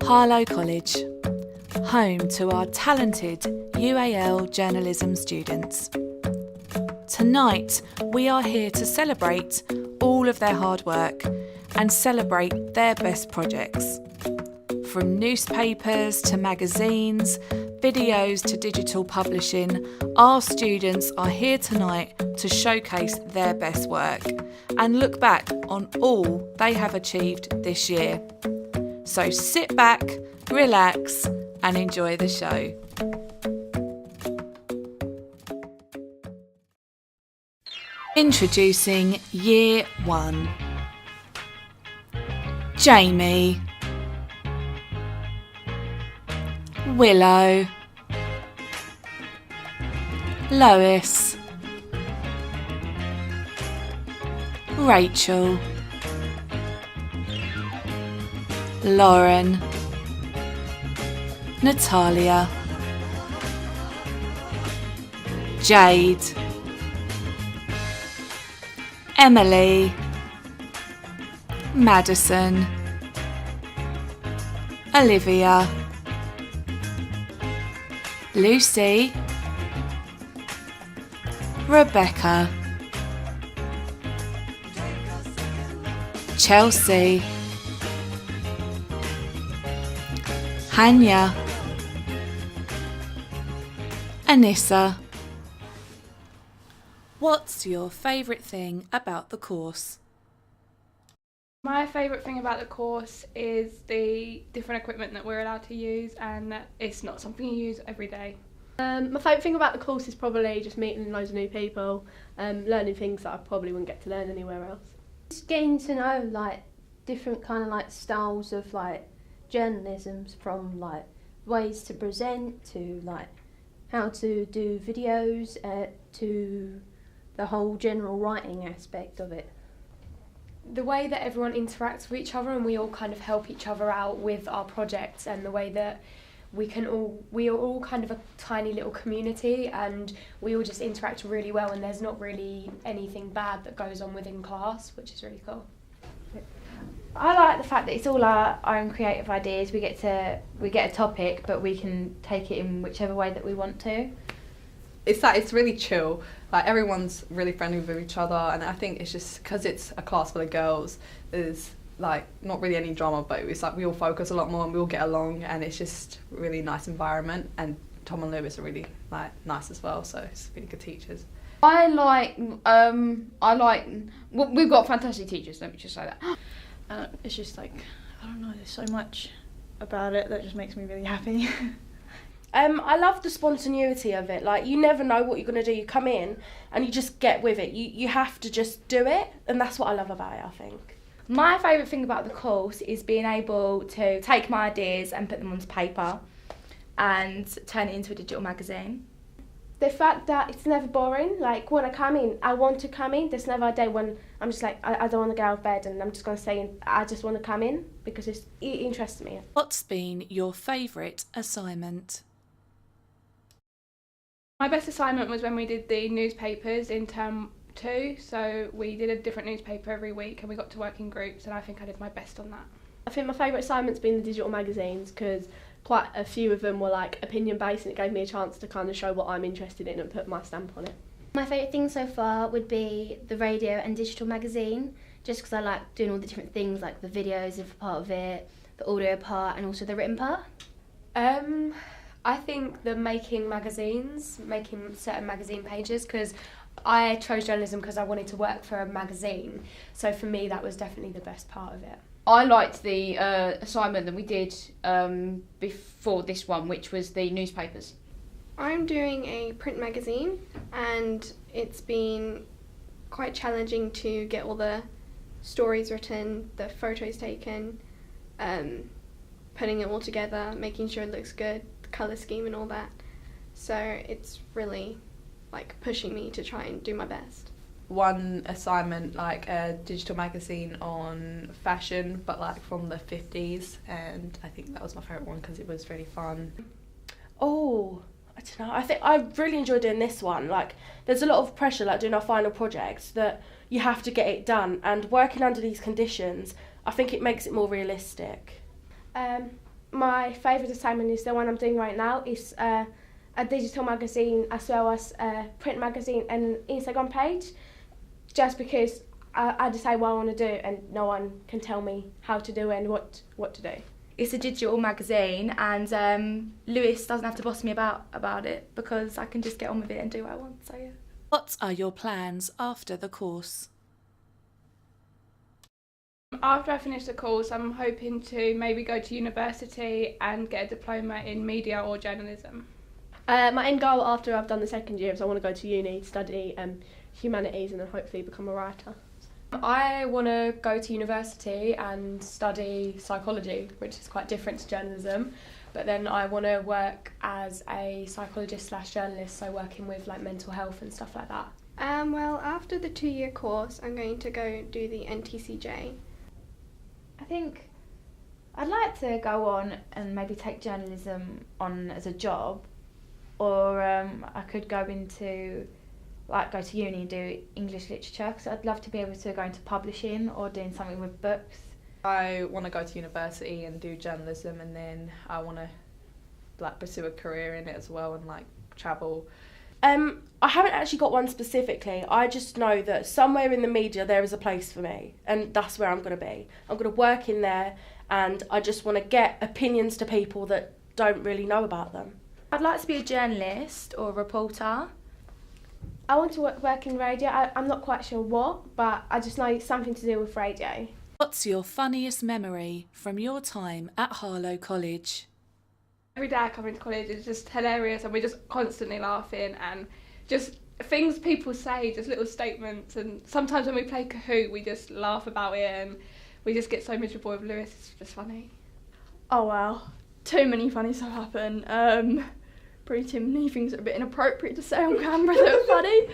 Harlow College, home to our talented UAL journalism students. Tonight, we are here to celebrate all of their hard work and celebrate their best projects. From newspapers to magazines, videos to digital publishing, our students are here tonight to showcase their best work and look back on all they have achieved this year. So sit back, relax, and enjoy the show. Introducing Year 1. Jamie, Willow, Lois, Rachel, Lauren, Natalia, Jade, Emily, Madison, Olivia, Lucy, Rebecca, Chelsea, Hanya, Anissa. What's your favourite thing about the course? My favourite thing about the course is the different equipment that we're allowed to use, and that it's not something you use every day. My favourite thing about the course is probably just meeting loads of new people, learning things that I probably wouldn't get to learn anywhere else. Just getting to know like different kind of like styles of like journalism, from like ways to present to like how to do videos to the whole general writing aspect of it. The way that everyone interacts with each other and we all kind of help each other out with our projects, and the way that we are all kind of a tiny little community and we all just interact really well, and there's not really anything bad that goes on within class, which is really cool. I like the fact that it's all our own creative ideas. We get a topic, but we can take it in whichever way that we want to. It's really chill. Like, everyone's really friendly with each other, and I think it's just because it's a class full of girls, there's like not really any drama, but it's like we all focus a lot more and we all get along, and it's just a really nice environment. And Tom and Lewis are really like nice as well, so it's really good teachers. I like well, we've got fantastic teachers, let me just say that. It's just like, I don't know, there's so much about it that just makes me really happy. I love the spontaneity of it. Like, you never know what you're going to do. You come in and you just get with it. You have to just do it, and that's what I love about it, I think. My favourite thing about the course is being able to take my ideas and put them onto paper and turn it into a digital magazine. The fact that it's never boring. Like, when I come in, I want to come in. There's never a day when I'm just like, I don't want to get out of bed and I'm just going to stay in. I just want to come in because it interests me. What's been your favourite assignment? My best assignment was when we did the newspapers in term 2, so we did a different newspaper every week and we got to work in groups, and I think I did my best on that. I think my favourite assignment's been the digital magazines, because quite a few of them were like opinion based, and it gave me a chance to kind of show what I'm interested in and put my stamp on it. My favourite thing so far would be the radio and digital magazine, just because I like doing all the different things, like the videos if a part of it, the audio part, and also the written part. I think the making certain magazine pages, because I chose journalism because I wanted to work for a magazine, so for me that was definitely the best part of it. I liked the assignment that we did before this one, which was the newspapers. I'm doing a print magazine, and it's been quite challenging to get all the stories written, the photos taken, putting it all together, making sure it looks good, the colour scheme and all that. So it's really like pushing me to try and do my best. One assignment, like a digital magazine on fashion, but like from the 50s, and I think that was my favourite one because it was really fun. Oh, I don't know. I think I really enjoy doing this one. Like, there's a lot of pressure, like doing our final projects, that you have to get it done. And working under these conditions, I think it makes it more realistic. my favourite assignment is the one I'm doing right now. It's a digital magazine as well as a print magazine and an Instagram page, just because I decide what I want to do and no one can tell me how to do it and what to do. It's a digital magazine, and Lewis doesn't have to boss me about it because I can just get on with it and do what I want, so yeah. What are your plans after the course? After I finish the course, I'm hoping to maybe go to university and get a diploma in media or journalism. My end goal after I've done the second year is I want to go to uni, study humanities and then hopefully become a writer. I want to go to university and study psychology, which is quite different to journalism, but then I want to work as a psychologist/journalist, so working with like mental health and stuff like that. Well, after the 2-year course, I'm going to go do the NTCJ. I think I'd like to go on and maybe take journalism on as a job, or I could go into go to uni and do English literature, because I'd love to be able to go into publishing or doing something with books. I want to go to university and do journalism, and then I want to pursue a career in it as well and travel. I haven't actually got one specifically. I just know that somewhere in the media there is a place for me, and that's where I'm going to be. I'm going to work in there, and I just want to get opinions to people that don't really know about them. I'd like to be a journalist or a reporter. I want to work in radio. I'm not quite sure what, but I just know it's something to do with radio. What's your funniest memory from your time at Harlow College? Every day I come into college is just hilarious, and we're just constantly laughing, and just things people say, just little statements, and sometimes when we play Kahoot we just laugh about it and we just get so miserable with Lewis. It's just funny. Oh wow, too many funny stuff happen. Pretty many things that are a bit inappropriate to say on camera that are funny.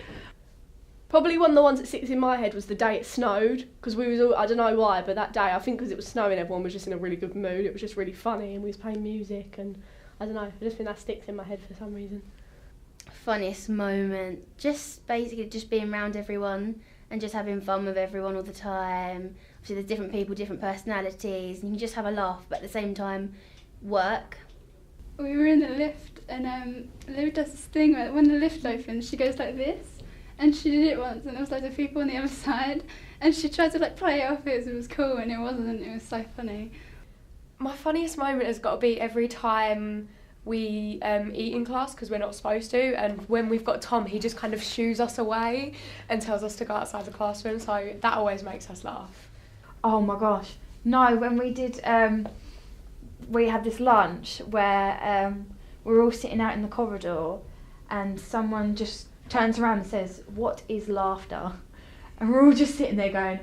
Probably one of the ones that sticks in my head was the day it snowed, because we was all, I don't know why, but that day, I think because it was snowing, everyone was just in a really good mood. It was just really funny, and we was playing music, and I don't know, I just think that sticks in my head for some reason. Funniest moment, just basically just being around everyone and just having fun with everyone all the time. Obviously there's different people, different personalities, and you can just have a laugh, but at the same time work. We were in the lift, and Lou does this thing where when the lift opens, she goes like this, and she did it once, and there was loads of people on the other side, and she tried to play it off as it was cool, and it wasn't. It was so funny. My funniest moment has got to be every time we eat in class, because we're not supposed to, and when we've got Tom, he just kind of shoos us away and tells us to go outside the classroom, so that always makes us laugh. Oh my gosh, no, when we did, we had this lunch where we were all sitting out in the corridor, and someone just turns around and says, "What is laughter?" And we're all just sitting there going,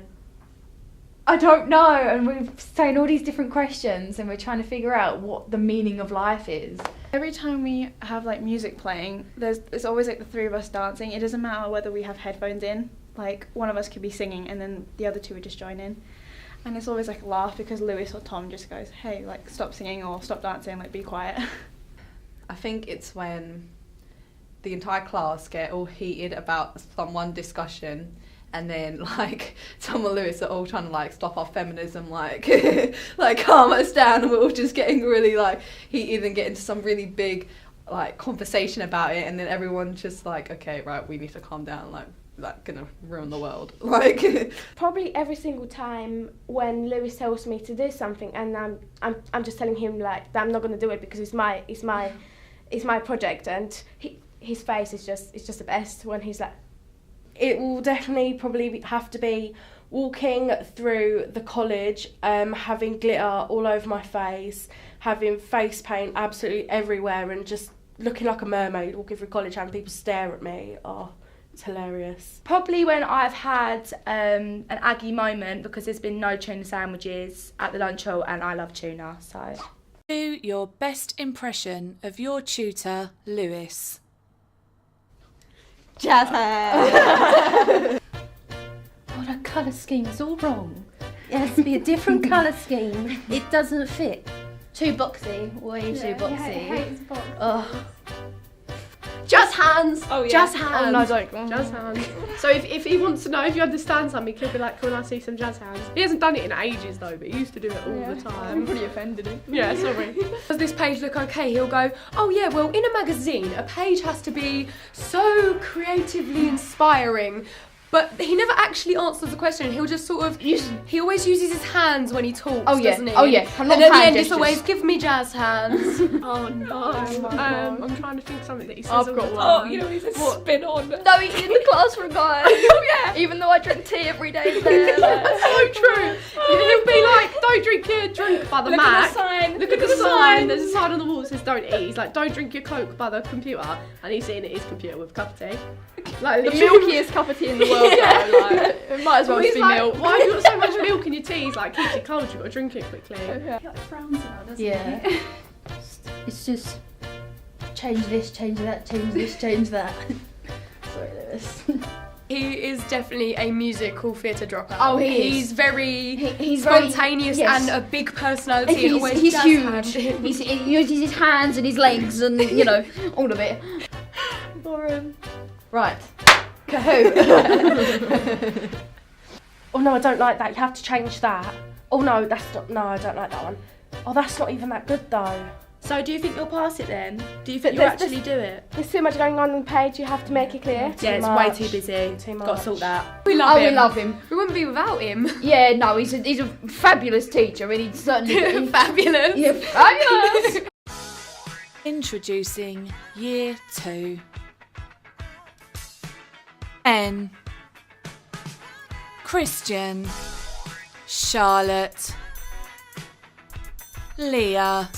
"I don't know," and we're saying all these different questions, and we're trying to figure out what the meaning of life is. Every time we have music playing, there's always the three of us dancing. It doesn't matter whether we have headphones in, one of us could be singing and then the other two would just join in. And it's always a laugh because Lewis or Tom just goes, "Hey, stop singing or stop dancing, be quiet." I think it's when the entire class get all heated about one discussion, and then Tom and Lewis are all trying to stop our feminism, calm us down, and we're all just getting really heated and get into some really big conversation about it, and then everyone's just okay, right, we need to calm down, gonna ruin the world. Probably every single time when Lewis tells me to do something, and I'm just telling him that I'm not gonna do it because it's my project, and his face is just the best when he's like. It will definitely probably have to be walking through the college, having glitter all over my face, having face paint absolutely everywhere, and just looking like a mermaid walking through college, having people stare at me. Oh, it's hilarious. Probably when I've had an Aggie moment, because there's been no tuna sandwiches at the lunch hall, and I love tuna, so. Do your best impression of your tutor, Lewis. Jazz hands. Oh, that colour scheme is all wrong. It has to be a different colour scheme. It doesn't fit. Too boxy, way too boxy. He hates box. Oh. Jazz hands. hands. Oh, yeah. Jazz hands. Oh, no, don't. Oh. Jazz hands. So if he wants to know, if you understand something, he'll be like, can I see some jazz hands? He hasn't done it in ages though, but he used to do it all the time. I'm pretty offended. Yeah, sorry. Does this page look okay? He'll go, oh yeah, well in a magazine, a page has to be so creatively inspiring. But he never actually answers the question. He'll just sort of, he always uses his hands when he talks, doesn't he? Oh yeah. And at the end it's always, give me jazz hands. Oh no. I'm trying to think of something that he says all the time. Oh, you know, he says spin on. No, he's in the classroom, guys. Oh yeah. Even though I drink tea every day there. That's so true. He'll be like, don't drink your drink by the Look Mac. at the sign. Look at the sign. There's a sign on the wall that says don't eat. He's like, don't drink your Coke by the computer. And he's sitting at his computer with a cup of tea. Like The milkiest cup of tea in the world, though. Like, it might as well just be like, milk. why have you got so much milk in your tea? He's like, keeps you cold, you've got to drink it quickly. He like frowns now, doesn't Yeah. he? It's just change this, change that, change this, change that. Sorry, Lewis. He is definitely a musical theatre dropout. Oh, he is. He's very He's very- spontaneous yes. and a big personality. and always He's does huge. have- He uses his hands and his legs and, you know, all of it. Right. Kahoot. Oh no, I don't like that. You have to change that. Oh no, that's not. No, I don't like that one. Oh, that's not even that good though. So do you think you'll pass it then? Do you think But you'll there's actually do it? There's too much going on the page. You have to make it clear. Yeah, it's way too busy. Too much. Got to sort that. We love him. We love him. We wouldn't be without him. Yeah, no, he's a fabulous teacher and he's certainly... Fabulous. Yeah, fabulous. Introducing Year 2. N. Christian, Charlotte, Leah,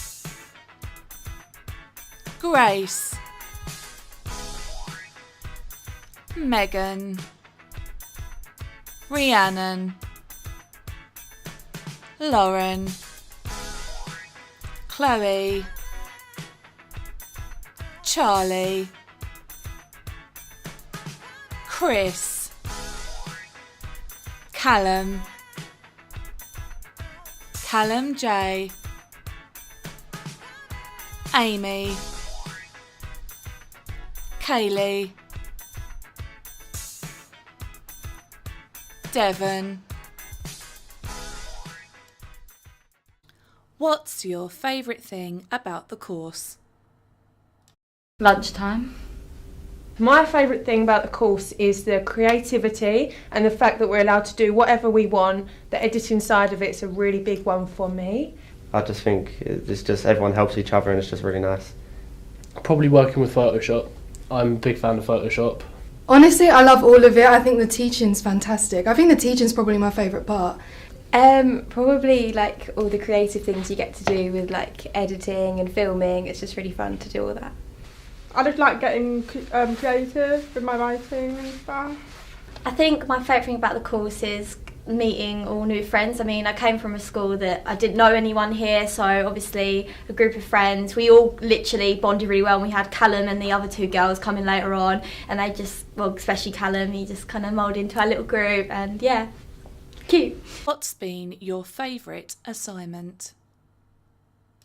Grace, Megan, Rhiannon, Lauren, Chloe, Charlie, Chris, Callum, Callum J, Amy, Kaylee, Devon. What's your favourite thing about the course? Lunchtime. My favourite thing about the course is the creativity and the fact that we're allowed to do whatever we want. The editing side of it's a really big one for me. I just think it's just everyone helps each other and it's just really nice. Probably working with Photoshop. I'm a big fan of Photoshop. Honestly, I love all of it. I think the teaching's fantastic. I think the teaching's probably my favourite part. Probably like all the creative things you get to do with like editing and filming. It's just really fun to do all that. I just like getting creative with my writing and stuff. I think my favourite thing about the course is meeting all new friends. I mean, I came from a school that I didn't know anyone here, so obviously a group of friends. We all literally bonded really well. We had Callum and the other two girls coming later on, and they just, well, especially Callum, he just kind of moulded into our little group, and yeah, cute. What's been your favourite assignment?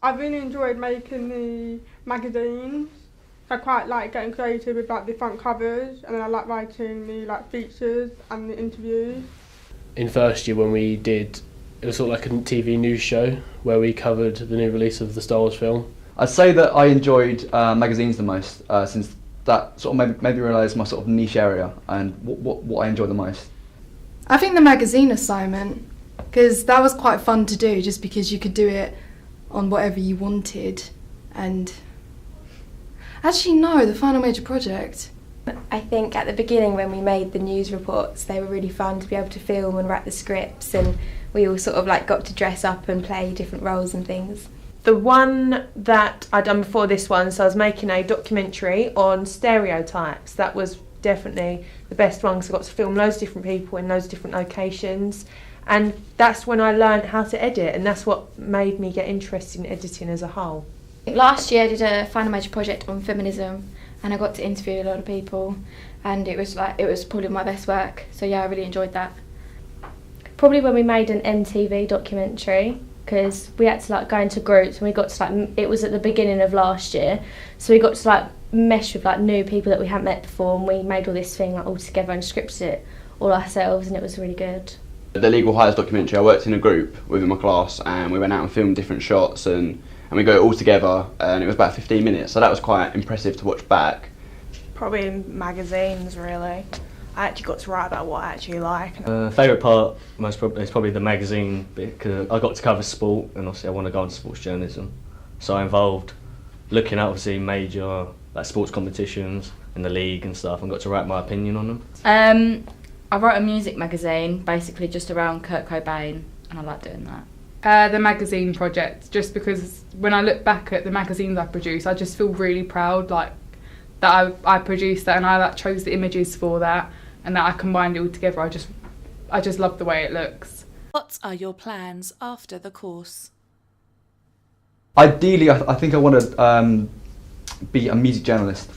I've really enjoyed making the magazines. I quite like getting creative with like the front covers, and then I like writing the like features and the interviews. In first year when we did, it was sort of like a TV news show where we covered the new release of the Star Wars film. I'd say that I enjoyed magazines the most, since that sort of made me realise my sort of niche area and what I enjoy the most. I think the magazine assignment, because that was quite fun to do just because you could do it on whatever you wanted. And actually no, the final major project. I think at the beginning when we made the news reports, they were really fun to be able to film and write the scripts, and we all sort of like got to dress up and play different roles and things. The one that I'd done before this one, so I was making a documentary on stereotypes. That was definitely the best one because I got to film loads of different people in loads of different locations, and that's when I learned how to edit, and that's what made me get interested in editing as a whole. Last year I did a final major project on feminism, and I got to interview a lot of people, and it was probably my best work, so yeah, I really enjoyed that. Probably when we made an MTV documentary, because we had to like go into groups, and we got to like, it was at the beginning of last year, so we got to like meshed with like new people that we hadn't met before, and we made all this thing like all together and scripted it all ourselves, and it was really good. The Legal Hires documentary, I worked in a group within my class, and we went out and filmed different shots, and we got it all together, and it was about 15 minutes, so that was quite impressive to watch back. Probably in magazines, really. I actually got to write about what I actually like. Favourite part is probably the magazine bit, because I got to cover sport, and obviously I want to go into sports journalism. So I involved looking at obviously major like sports competitions in the league and stuff, and got to write my opinion on them. I wrote a music magazine, basically just around Kurt Cobain, and I like doing that. The magazine project, just because when I look back at the magazines I produce, I just feel really proud, like that I produced that, and I like chose the images for that, and that I combined it all together. I just love the way it looks. What are your plans after the course? Ideally, I think I want to be a music journalist.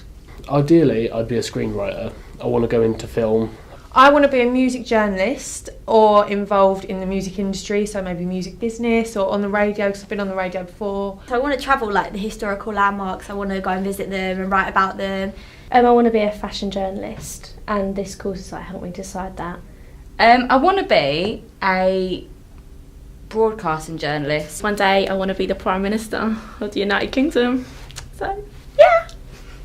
Ideally, I'd be a screenwriter. I want to go into film. I want to be a music journalist or involved in the music industry, so maybe music business or on the radio, because I've been on the radio before. So I want to travel like the historical landmarks. I want to go and visit them and write about them. I want to be a fashion journalist, and this course has like helped me decide that. I want to be a broadcasting journalist. One day I want to be the Prime Minister of the United Kingdom. So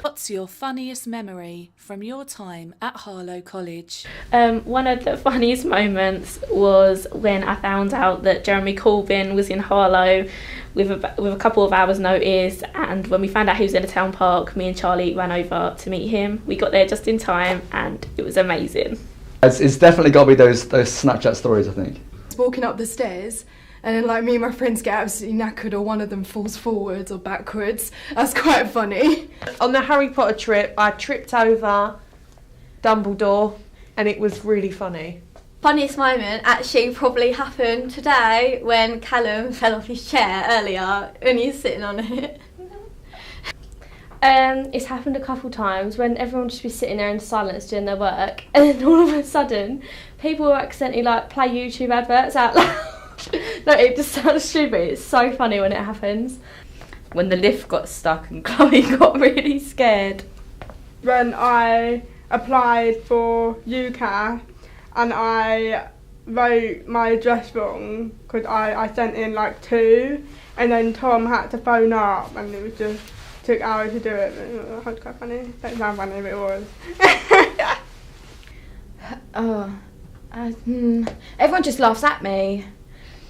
What's your funniest memory from your time at Harlow College? one of the funniest moments was when I found out that Jeremy Corbyn was in Harlow with a couple of hours notice, and when we found out he was in a town park, me and Charlie ran over to meet him. We got there just in time, and it was amazing. It's definitely got to be those Snapchat stories, I think. Walking up the stairs, and then like me and my friends get absolutely knackered, or one of them falls forwards or backwards. That's quite funny. On the Harry Potter trip, I tripped over Dumbledore, and it was really funny. Funniest moment actually probably happened today when Callum fell off his chair earlier when he was sitting on it. It's happened a couple times when everyone just be sitting there in silence doing their work, and then all of a sudden people will accidentally like play YouTube adverts out loud. No, it just sounds stupid. It's so funny when it happens. When the lift got stuck and Chloe got really scared. When I applied for UCAS and I wrote my address wrong because I sent in like 2, and then Tom had to phone up, and it was just took hours to do it. It was quite funny. Don't sound funny, but it was. Everyone just laughs at me.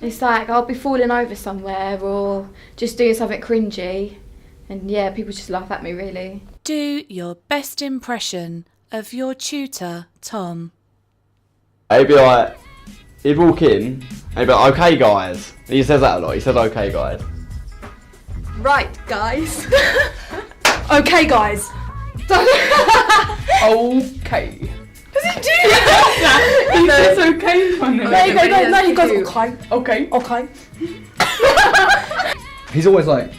It's like I'll be falling over somewhere or just doing something cringy, and yeah, people just laugh at me really. Do your best impression of your tutor, Tom. He'd be like, he'd walk in, and he'd be like, okay guys. He says that a lot, he says okay guys. Right, guys. Okay, guys. Okay. Does he do that? He says okay funny. No, he goes okay. Okay. He's always like,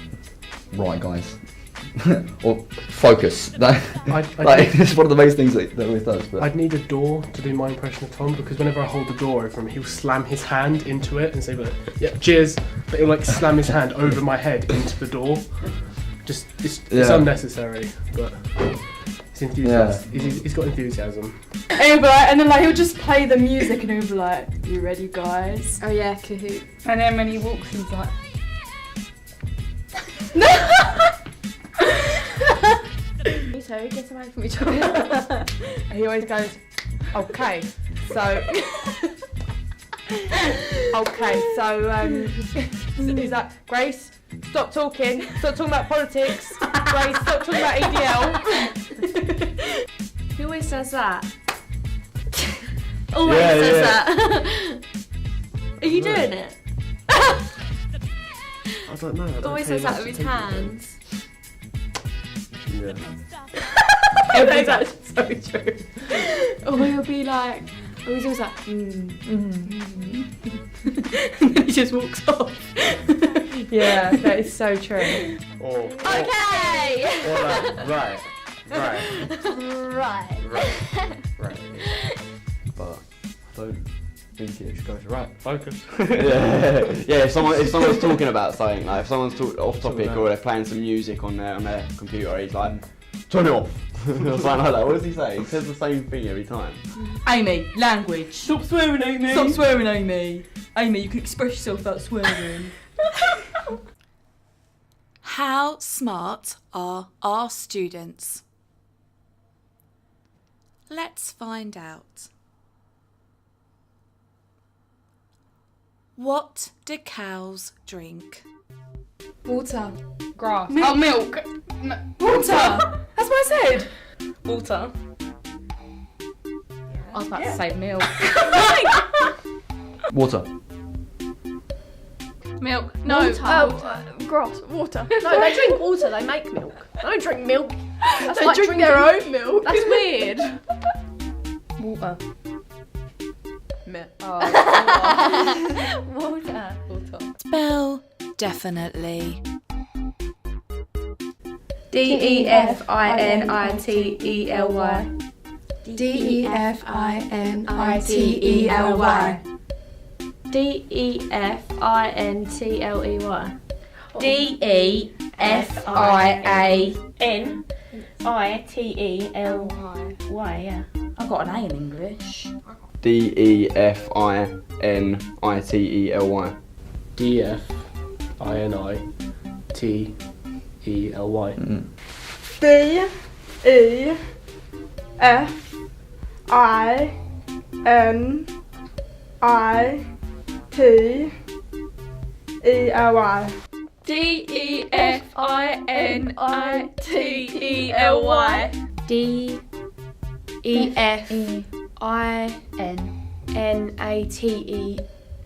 right guys, or focus. It's one of the main things that always does. But I'd need a door to do my impression of Tom, because whenever I hold the door over him, he'll slam his hand into it and say, yeah, cheers, but he'll like slam his hand over my head into the door. Just, it's unnecessary, but he's enthusiastic. He's got enthusiasm. And he'll be like, and then like he'll just play the music, and he'll be like, "You ready, guys?" Oh yeah, Kahoot. And then when he walks, he's like, So get away from each other. He always goes, okay, so he's like, Grace, stop talking about politics. Grace, stop talking about EDL. He always says that. Always says that. Are you doing it? I don't know. Always says that with his hands. Yeah. That's actually so true. Or he'll be like, he's always like, and then he just walks off. Yeah, that is so true. Okay! Right. But I don't think it just goes right. Focus. If someone's talking about something, like if someone's off topic or they're playing some music on their computer, he's like, Turn it off. Or something like that. What does he say? He says the same thing every time. Amy, language. Stop swearing, Amy. Stop swearing, Amy. Amy, you can express yourself without swearing. How smart are our students? Let's find out. What do cows drink? Water. Grass. Milk. Oh, milk. Water. That's what I said. Water. I was about to say milk. Water. Milk. No. Grass. Water. No, they drink water. They make milk. They don't drink milk. That's They like drink drinking their own milk. That's weird. Water. Water. Spell definitely. DEFINITELY. DEFINITELY. DEFINTLEY. DEFIANITELY. Yeah. I got an A in English. DEFINITELY.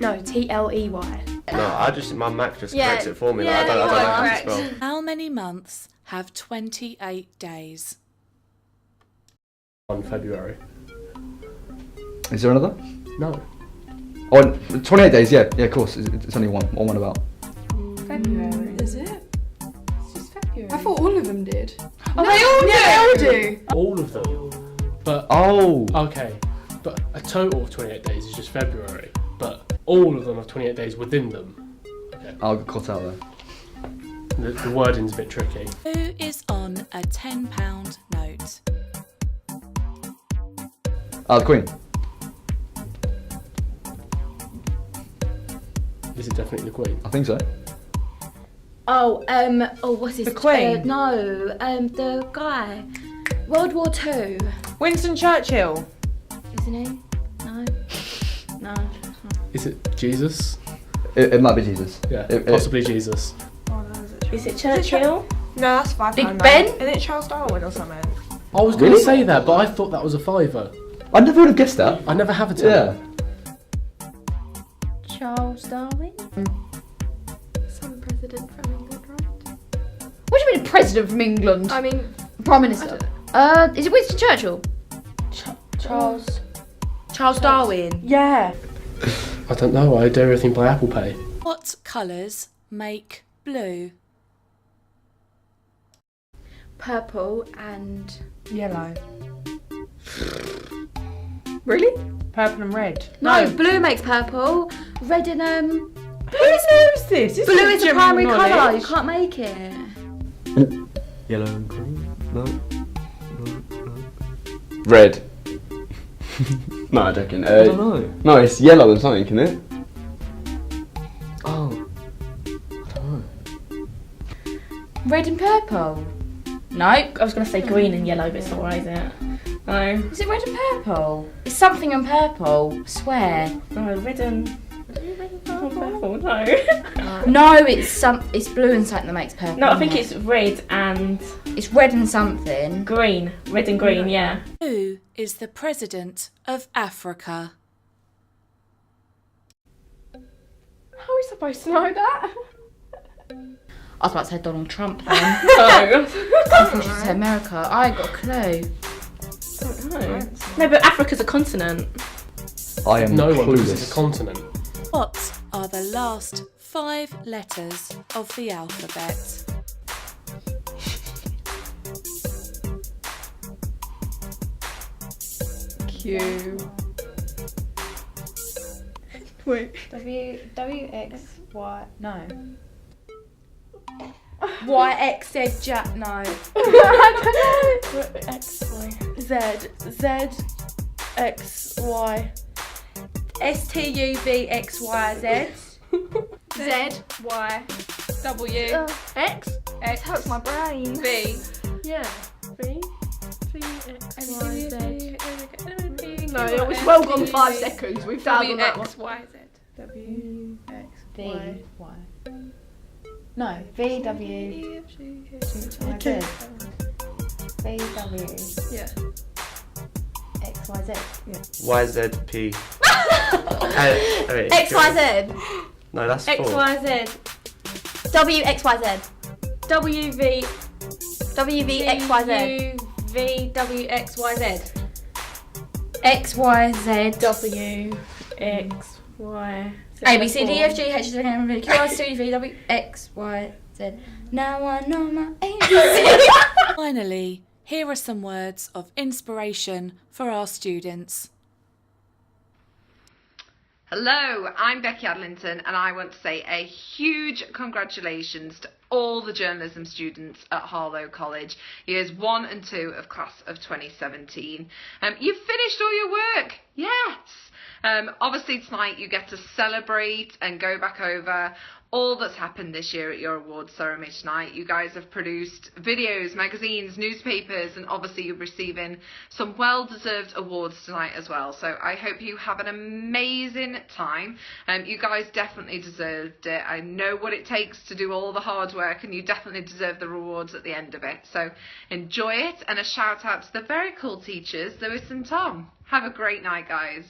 TLEY. No, my Mac just Yeah, corrects it for me. yeah, I don't know you are how to correct. spell. How many months have 28 days? On February. Is there another? No. Oh, 28 days, yeah, of course. It's only one about. February. Is it? It's just February. I thought all of them did. Oh, they all do. Yeah, they all do. All of them. But okay. But a total of 28 days is just February. But all of them have 28 days within them. Okay. I'll get cut out there. The wording's a bit tricky. Who is on a £10 note? The Queen. Is it definitely the Queen? I think so. What's his The Queen? the guy. World War II. Winston Churchill. Isn't he? No. Is it Jesus? It might be Jesus. Yeah, possibly Jesus. Is it Churchill? No, that's £5. Big note. Ben? Isn't it Charles Darwin or something? I was going Really? to say that, but I thought that was a fiver. I never would have guessed that. I never have a Yeah. Charles Darwin? Some president from England, right? What do you mean president from England? I mean, Prime Minister. Is it Winston Churchill? Charles Darwin. Yeah. I don't know. I do everything by Apple Pay. What colours make blue? Purple and Yellow. really? Purple and red. No, blue makes purple. Red and Who knows this? This blue is a general primary colour. knowledge. You can't make it. Yellow and green. No. Red. No, I'm joking. I don't know. No, it's yellow and something, isn't it? Oh. I don't know. Red and purple. No, I was going to say green and yellow, but it's not right, is it? No. Is it red and purple? It's something and purple. I swear. No, red and purple, no. No, it's blue and something that makes purple. No, I think it's red and... It's red and something. Green. Red and green, yeah. Who is the president of Africa? How are we supposed to know that? I was about to say Donald Trump then. No. I thought she said America. I ain't got a clue. No, but Africa's a continent. I am No one because clueless. it's a continent. What are the last 5 letters of the alphabet? Q. Wait. W X Y. No. Y, X, Z, Jack, no. I don't know. X, Y, Z, X, Y. S, T, U, V, X, Y, Z. Z, Y, W, X. X. Hurts my brain. V. Yeah. V, X, Y, Z. No, No, it was well gone 5 seconds. We've done on that one. X, Y, Z. W, X, V, Y. Y. No, V, W, X, Y, Z. V, W, Yeah. X, Y, Z. YZP. X, Y, Z. No, that's X, 4. Y, Z. W, X, Y, Z. W, V. W, V, X, Y, Z. V, W, X, Y, Z. X, Y, Z. W, X, Y, Z. A, B, C, D, F, G, H, I, J, K, L, M, N, O, P, Q, R, S, T, U, V, W, X, Y, Z. Now I know my ABC. Finally, here are some words of inspiration for our students. Hello, I'm Becky Adlington and I want to say a huge congratulations to all the journalism students at Harlow College, years 1 and 2 of class of 2017. You've finished all your work, yes! Obviously tonight you get to celebrate and go back over all that's happened this year at your awards ceremony tonight. You guys have produced videos, magazines, newspapers, and obviously you're receiving some well-deserved awards tonight as well. So I hope you have an amazing time. You guys definitely deserved it. I know what it takes to do all the hard work, and you definitely deserve the rewards at the end of it. So enjoy it, and a shout out to the very cool teachers, Lewis and Tom. Have a great night, guys.